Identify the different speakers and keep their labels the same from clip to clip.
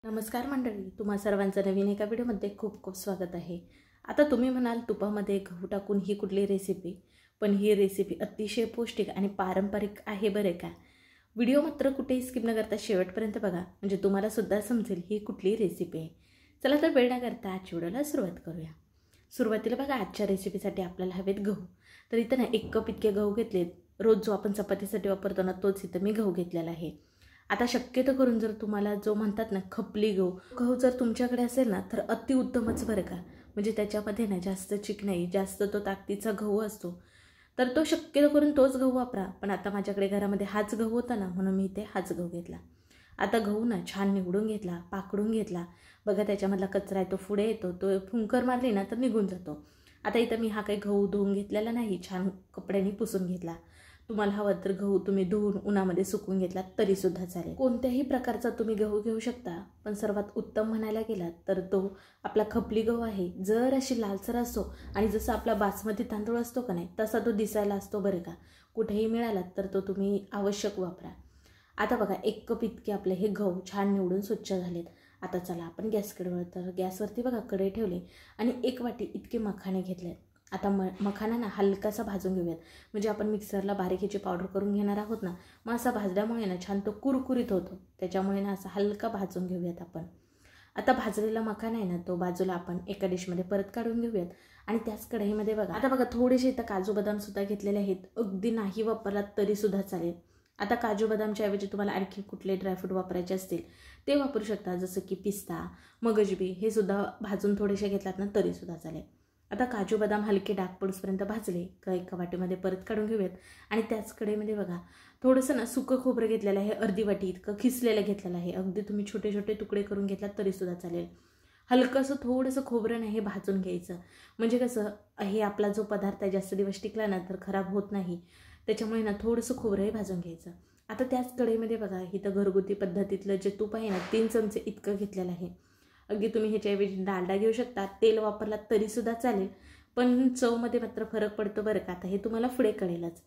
Speaker 1: नमस्कार मंडळी, तुम्हा सर्वांचं नवीन एका व्हिडिओमध्ये खूप खूप स्वागत आहे। आता तुम्ही म्हणाल तुपामध्ये गहू टाकून ही कुठली रेसिपी, पण ही रेसिपी अतिशय पौष्टिक आणि पारंपरिक आहे बरे का। व्हिडिओ मात्र कुठेही स्किप न करता शेवटपर्यंत बघा, म्हणजे तुम्हाला सुद्धा समजेल ही कुठली रेसिपी आहे। चला तर वेळ न करता आजच्या व्हिडिओला सुरुवात करूया। सुरुवातीला बघा, आजच्या रेसिपीसाठी आपल्याला हवेत गहू। तर इथं ना 1 कप इतके गहू घेतलेत। रोज जो आपण चपातीसाठी वापरतो ना तोच इथं मी गहू घेतलेला आहे। आता शक्यतो करून जर तुम्हाला जो म्हणतात ना खपली गहू जर तुमच्याकडे असेल ना तर अतिउत्तमच बरं का। म्हणजे त्याच्यामध्ये ना जास्त चिकनाई, जास्त तो ताकदीचा गहू असतो, तर तो शक्यतो करून तोच गहू वापरा। पण आता माझ्याकडे घरामध्ये हाच गहू होता ना, म्हणून मी इथे हाच गहू घेतला। आता गहू ना छान निवडून घेतला, पाकडून घेतला। बघा त्याच्यामधला कचरा आहे तो पुढे येतो, तो फुंकर मारली ना तर निघून जातो। आता इथं मी हा काही गहू धुवून घेतलेला नाही, छान कपड्याने पुसून घेतला। तुम्हाला हवं तर गहू तुम्ही धुवून उन्हामध्ये सुकवून घेतला तरी सुद्धा चालेल। कोणत्याही प्रकारचा तुम्ही गहू घेऊ शकता, पण सर्वात उत्तम म्हणायला गेलात तर तो आपला खपली गहू आहे। जर अशी लालसर असतो आणि जसं आपला बासमती तांदूळ असतो का नाही तसा तो दिसायला असतो बरं का। कुठेही मिळाला तर तो तुम्ही आवश्यक वापरा। आता बघा 1 कप इतके आपले हे गहू छान निवडून स्वच्छ झालेत। आता चला आपण गॅसकडे वळू। तर गॅसवरती बघा कढई ठेवली आणि 1 वाटी इतके मखाने घेतले। आता मखाना ना हलकासा भाजून घेऊयात, म्हणजे आपण मिक्सरला बारीक याची पावडर करून घेणार आहोत ना, मग असा भाजल्यामुळे ना छान तो कुरकुरीत होतो। त्याच्यामुळे ना असा हलका भाजून घेऊयात आपण। आता भाजलेला मखाना आहे ना तो बाजूला आपण एका डिशमध्ये परत काढून घेऊयात। आणि त्याच कढईमध्ये बघा, आता बघा थोडेसे इथं काजू बदाम सुद्धा घेतलेले आहेत। अगदी नाही वापरलात तरी सुद्धा चालेल। आता काजू बदामच्या ऐवजी तुम्हाला आणखी कुठले ड्रायफ्रूट वापरायचे असतील ते वापरू शकता, जसं की पिस्ता, मगजबी हे सुद्धा भाजून थोडेसे घेतलात ना तरी सुद्धा चालेल। आता काजू बदाम हलके डाग पडूसपर्यंत भाजले का एका वाटीमध्ये परत काढून घेऊयात। आणि त्याच कढईमध्ये बघा थोडंसं ना सुकं खोबरं घेतलेलं आहे, अर्धी वाटी इतकं खिसलेलं घेतलेलं आहे। अगदी तुम्ही छोटे छोटे तुकडे करून घेतलात तरी सुद्धा चालेल। हलकंसं थोडंसं खोबरं नाही हे भाजून घ्यायचं, म्हणजे कसं हे आपला जो पदार्थ आहे जास्त दिवस टिकला ना तर खराब होत नाही। त्याच्यामुळे ना थोडंसं खोबरं हे भाजून घ्यायचं। आता त्याच कढईमध्ये बघा इथं घरगुती पद्धतीतलं जे तूप आहे ना 3 चमचे इतकं घेतलेलं आहे। अगदी तुम्ही ह्याच्याऐवजी डालडा घेऊ शकता, तेल वापरलात तरी सुद्धा चालेल, पण चवमध्ये मात्र फरक पडतो बरं का। आता हे तुम्हाला पुढे कळेलच।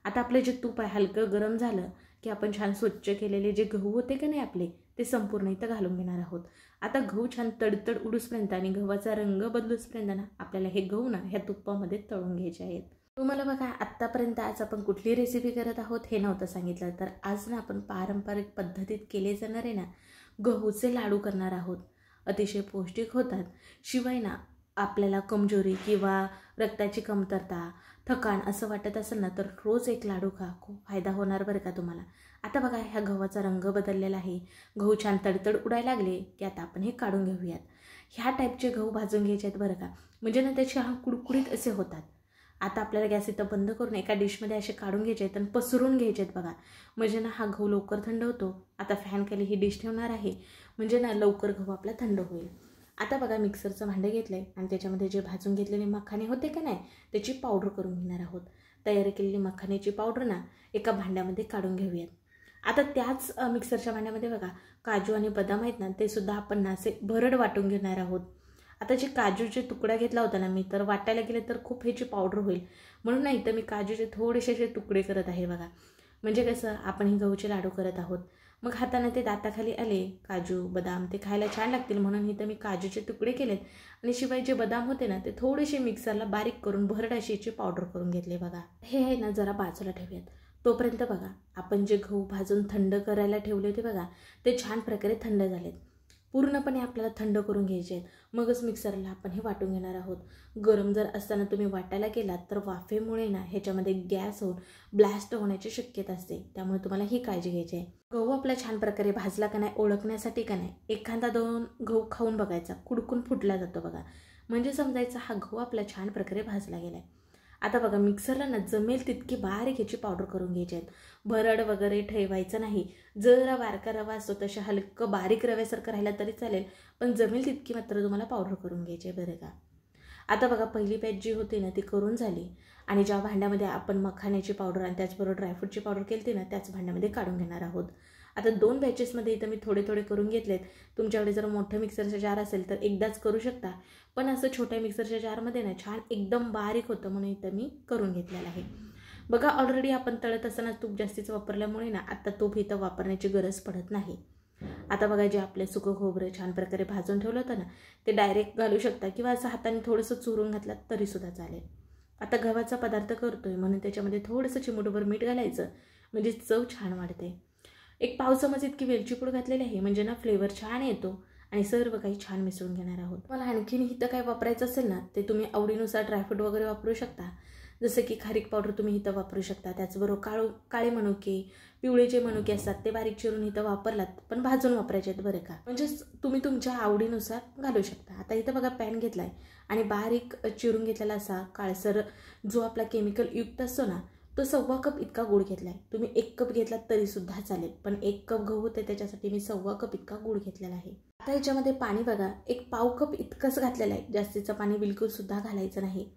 Speaker 1: आता आपलं जे तूप आहे हलकं गरम झालं की आपण छान स्वच्छ केलेले जे गहू होते का नाही आपले, ते संपूर्ण इथं घालून घेणार आहोत। आता गहू छान तडतड उडूसपर्यंत आणि गव्हाचा रंग बदलूसपर्यंत ना आपल्याला हे गहू ना ह्या तुपामध्ये तळून घ्यायचे आहेत। तुम्हाला बघा आत्तापर्यंत आज आपण कुठली रेसिपी करत आहोत हे नव्हतं सांगितलं, तर आज ना आपण पारंपरिक पद्धतीत केले जाणारे ना गहूचे लाडू करणार आहोत। अतिशय पौष्टिक होतात, शिवाय ना आपल्याला कमजोरी किंवा रक्ताची कमतरता, थकान असं वाटत असेल ना तर रोज एक लाडू खा, खूप फायदा होणार बरं का तुम्हाला। आता बघा ह्या गव्हाचा रंग बदललेला आहे, गहू छान तडतड उडायला लागले की आता आपण हे काढून घेऊयात। ह्या टाईपचे गहू भाजून घ्यायचे आहेत बरं का, म्हणजे ना त्याचे हा कुडकुडीत असे होतात। आता आपल्याला गॅस इथं बंद करून एका डिशमध्ये असे काढून घ्यायचे आहेत आणि पसरून घ्यायचे आहेत बघा, म्हणजे ना हा गहू लवकर थंड होतो। आता फॅन खाली ही डिश ठेवणार आहे, म्हणजे ना लवकर गहू आपला थंड होईल। आता बघा मिक्सरचं भांडं घेतलंय आणि त्याच्यामध्ये जे भाजून घेतलेले मखाने होते का नाही त्याची पावडर करून घेणार आहोत। तयार केलेली मखान्याची पावडर ना एका भांड्यामध्ये काढून घेऊयात। आता त्याच मिक्सरच्या भांड्यामध्ये बघा काजू आणि बदाम आहेत ना ते सुद्धा आपण ना असे भरड वाटून घेणार आहोत। आता जे काजूचे तुकडा घेतला होता ना मी, तर वाटायला गेले तर खूप ह्याची पावडर होईल, म्हणून नाही तर मी काजूचे थोडेसे असे तुकडे करत आहे बघा। म्हणजे कसं आपण ही गहूचे लाडू करत आहोत, मग हाताने ते दाताखाली आले काजू बदाम ते खायला छान लागतील, म्हणून इथं मी काजूचे तुकडे केलेत। आणि शिवाय जे बदाम होते ना ते थोडेसे मिक्सरला बारीक करून भरड अशी याची पावडर करून घेतले बघा। हे आहे ना जरा बाजूला ठेवूयात। तोपर्यंत बघा आपण जे गहू भाजून थंड करायला ठेवले होते बघा, ते छान प्रकारे थंड झालेत। पूर्णपणे आपल्याला थंड करून घ्यायचे आहेत, मगच मिक्सरला आपण हे वाटून घेणार आहोत। गरम जर असताना तुम्ही वाटायला गेलात तर वाफेमुळे ना ह्याच्यामध्ये गॅस होऊन ब्लास्ट होण्याची शक्यता असते, त्यामुळे तुम्हाला ही काळजी घ्यायची आहे। गहू आपला छान प्रकारे भाजला का नाही ओळखण्यासाठी का नाही एखादा 2 गहू खाऊन बघायचा, कुडकून फुटला जातो बघा, म्हणजे समजायचा हा गहू आपला छान प्रकारे भाजला गेलाय। आता बघा मिक्सरला ना जमेल तितकी बारीक ह्याची पावडर करून घ्यायची आहेत, भरड वगैरे ठेवायचं नाही। जरा बारका रवा असतो तसे हलकं बारीक रव्यासारखं राहिला तरी चालेल, पण जमेल तितकी मात्र तुम्हाला पावडर करून घ्यायची आहे बरं का। आता बघा पहिली बॅच जी होती ना ती करून झाली, आणि ज्या भांड्यामध्ये आपण मखान्याची पावडर आणि त्याचबरोबर ड्रायफ्रूटची पावडर केली ना त्याच भांड्यामध्ये काढून घेणार आहोत। आता 2 बॅचेसमध्ये इथं मी थोडे थोडे करून घेतलेत। तुमच्याकडे जर मोठं मिक्सरचं जार असेल तर एकदाच करू शकता, पण असं छोट्या मिक्सरच्या जारमध्ये ना छान एकदम बारीक होतं, म्हणून इथं मी करून घेतलेलं आहे। बघा ऑलरेडी आपण तळत असताना तूप जास्तीचं वापरल्यामुळे ना आता तूप इथं वापरण्याची गरज पडत नाही। आता बघा जे आपले सुकं खोबरं छान प्रकारे भाजून ठेवलं होतं ना, ते डायरेक्ट घालू शकता किंवा असं हाताने थोडंसं चुरून घातलं तरीसुद्धा चालेल. आता गव्हाचा पदार्थ करतोय म्हणून त्याच्यामध्ये थोडंसं चिमूटभर मीठ घालायचं, म्हणजे चव छान वाढते. 1 पाव चमच इतकी वेलची पूड घातलेली आहे, म्हणजे ना फ्लेवर छान येतो आणि सर्व काही छान मिसळून घेणार आहोत. मला आणखीन इथं काय वापरायचं असेल ना, ते तुम्ही आवडीनुसार ड्रायफ्रूट वगैरे वापरू शकता. जसं की खारीक पावडर तुम्ही इथं वापरू शकता. त्याचबरोबर काळे मनुके, पिवळे जे मनुके असतात ते बारीक चिरून इथं वापरलात, पण भाजून वापरायचे आहेत बरं का. म्हणजेच तुम्ही तुमच्या आवडीनुसार घालू शकता. आता इथं बघा पॅन घेतलाय आणि बारीक चिरून घेतलेला असा काळसर जो आपला केमिकल युक्त असतो ना, तो 1/4 कप इतका गूळ घेतलाय. तुम्ही 1 कप घेतलात तरीसुद्धा चालेल, पण 1 कप गहू होते त्याच्यासाठी मी 1/4 कप इतका गूळ घेतलेला आहे. आता याच्यामध्ये पाणी बघा 1 पाव कप इतकंच घातलेलं आहे, जास्तीचं पाणी बिलकुलसुद्धा घालायचं नाही.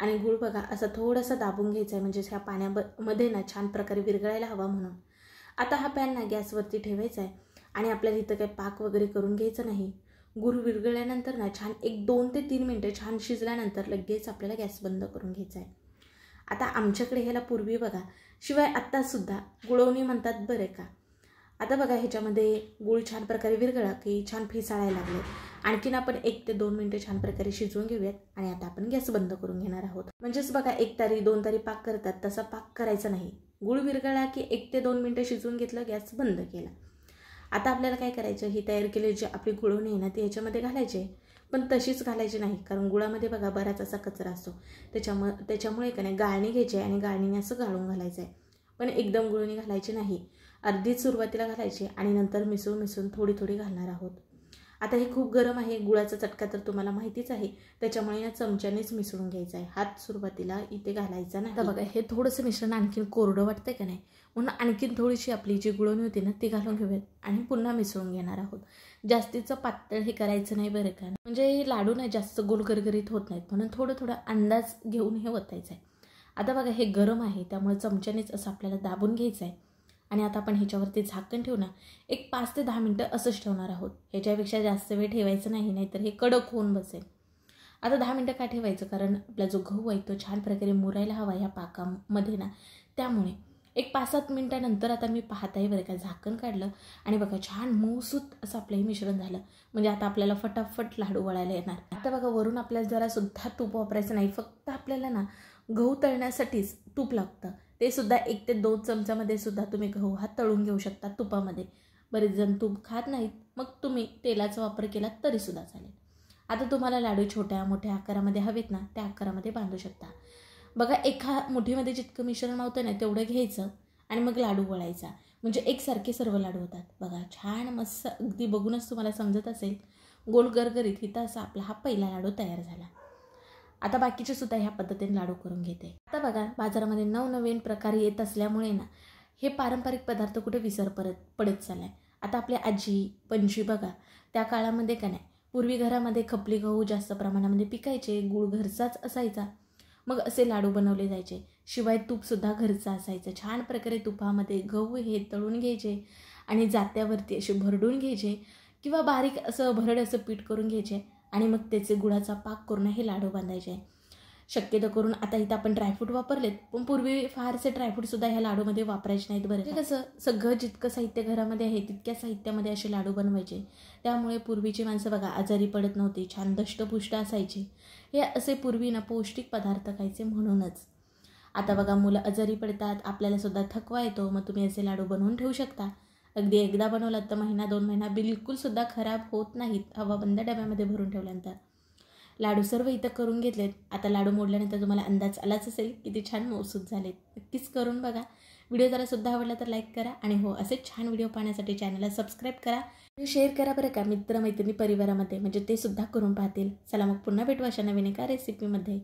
Speaker 1: आणि गूळ बघा असा थोडासा दाबून घ्यायचा आहे, म्हणजे ह्या पाण्यामध्ये ना छान प्रकारे विरघळायला हवा म्हणून. आता हा पॅन ना गॅसवरती ठेवायचा आहे आणि आपल्याला इथं काही पाक वगैरे करून घ्यायचं नाही. गूळ विरघळल्यानंतर ना छान 2 ते 3 मिनटं छान शिजल्यानंतर लगेच आपल्याला गॅस बंद करून घ्यायचा आहे. आता आमच्याकडे ह्याला पूर्वी बघा, शिवाय आत्तासुद्धा गुळवणी म्हणतात बरं का. आता बघा ह्याच्यामध्ये गूळ छान प्रकारे विरघळला की छान फेसाळायला लागले. आणखीन आपण 1 ते 2 मिनटं छान प्रकारे शिजवून घेऊयात आणि आता आपण गॅस बंद करून घेणार आहोत. म्हणजेच बघा 1 तारी 2 तारी पाक करतात तसा पाक करायचा नाही. गूळ विरघळला की 1 ते 2 मिनटं शिजवून घेतलं, गॅस बंद केला. आता आपल्याला काय करायचं, ही तयार केलेली जी आपली गुळवणी आहे ना ती ह्याच्यामध्ये घालायची, पण तशीच घालायची नाही, कारण गुळामध्ये बघा बराच असा कचरा असतो. त्याच्यामुळे का नाही गाळणी घ्यायची आहे आणि गाळणीने असं गाळून घालायचं आहे, पण एकदम गुळवणी घालायची नाही. अर्धीच सुरुवातीला घालायची आणि नंतर मिसळून थोडी थोडी घालणार आहोत. आता हे खूप गरम आहे, गुळाचा चटका तर तुम्हाला माहितीच आहे, त्याच्यामुळे या चमच्यानेच मिसळून घ्यायचं आहे, हात सुरुवातीला इथे घालायचा नाही. आता बघा हे थोडंसं मिश्रण आणखीन कोरडं वाटतंय का नाही, म्हणून आणखीन थोडीशी आपली जी गुळवणी होती ना ती घालून घेऊयात आणि पुन्हा मिसळून घेणार आहोत. जास्तीचं पातळ हे करायचं नाही बरं का, म्हणजे हे लाडू नाही जास्त गोल गरगरीत होत नाहीत, म्हणून थोडं अंदाज घेऊन हे ओतायचं आहे. आता बघा हे गरम आहे, त्यामुळे चमच्यानेच असं आपल्याला दाबून घ्यायचं आहे आणि आता आपण ह्याच्यावरती झाकण ठेवू ना 5 ते 10 मिनटं असंच ठेवणार आहोत. ह्याच्यापेक्षा जास्त वेळ ठेवायचं नाही, नाहीतर हे कडक होऊन बसेल. आता 10 मिनटं का ठेवायचं, कारण आपला जो गहू आहे तो छान प्रकारे मुरायला हवा ह्या पाकामध्ये ना, त्यामुळे 5-7 मिनटानंतर आता मी पाहत आहे बरं का, झाकण काढलं आणि बघा छान मऊसूत असं आपलं हे मिश्रण झालं. म्हणजे आता आपल्याला फटाफट लाडू वळायला येणार. आता बघा वरून आपल्याला जरासुद्धा तूप वापरायचं नाही, फक्त आपल्याला ना गहू तळण्यासाठीच तूप लागतं. ते सुद्धा 1 ते 2 चमच्यामध्ये सुद्धा तुम्ही गहू हा तळून घेऊ शकता तुपामध्ये. बरेच जण तूप खात नाहीत, मग तुम्ही तेलाचा वापर केला तरीसुद्धा चालेल. आता तुम्हाला लाडू छोट्या मोठ्या आकारामध्ये हवेत ना, त्या आकारामध्ये बांधू शकता. बघा एका मुठीमध्ये जितकं मिश्रण मावतं ना तेवढं घ्यायचं आणि मग लाडू वळायचा, म्हणजे एकसारखे सर्व लाडू होतात. बघा छान मस्त, अगदी बघूनच तुम्हाला समजत असेल, गोल गरगरीत हिता असा आपला हा पहिला लाडू तयार झाला. आता बाकीचे सुद्धा ह्या पद्धतीने लाडू करून घेते. आता बघा बाजारामध्ये नवनवीन प्रकार येत असल्यामुळे ना हे पारंपरिक पदार्थ कुठे विसर पडत चाललाय. आता आपल्या आजी पणजी बघा, त्या काळामध्ये का नाही पूर्वी घरामध्ये खपली गहू जास्त प्रमाणामध्ये पिकायचे, गूळ घरचाच असायचा, मग असे लाडू बनवले जायचे. शिवाय तूपसुद्धा घरचं असायचं. छान प्रकारे तुपामध्ये गहू हे तळून घ्यायचे आणि जात्यावरती असे भरडून घ्यायचे किंवा बारीक असं भरड असं पीठ करून घ्यायचे आणि मग त्याचे गुळाचा पाक करून हे लाडू बांधायचे. शक्यतो करून आता इथं आपण ड्रायफ्रूट वापरलेत, पण पूर्वी फारसे ड्रायफ्रूटसुद्धा ह्या लाडूमध्ये वापरायचे नाहीत बरं. कसं सगळं जितकं साहित्य घरामध्ये आहे तितक्या साहित्यामध्ये असे लाडू बनवायचे, त्यामुळे पूर्वीची माणसं बघा आजारी पडत नव्हती, छान दष्टपुष्ट असायची. हे असे पूर्वी ना पौष्टिक पदार्थ खायचे म्हणूनच. आता बघा मुलं आजारी पडतात, आपल्याला सुद्धा थकवा येतो, मग तुम्ही असे लाडू बनवून ठेवू शकता. अगदी एकदा बनवलात तर 1-2 महिना बिलकुलसुद्धा खराब होत नाहीत, हवाबंद डब्यामध्ये भरून ठेवल्यानंतर. लाडू सर्व इथं करून घेतलेत. आता लाडू मोडल्यानंतर तुम्हाला अंदाज आलाच असेल किती छान मऊसूत झालेत. नक्कीच करून बघा. व्हिडिओ जरा सुद्धा आवडला तर लाईक करा आणि हो असेच छान व्हिडिओ पाहण्यासाठी चॅनलला सबस्क्राईब करा, शेअर करा बरं का मित्रमैत्रिणी परिवारामध्ये, म्हणजे ते सुद्धा करून पाहतील. चला मग पुन्हा भेटू अशा नवीन एका रेसिपीमध्ये.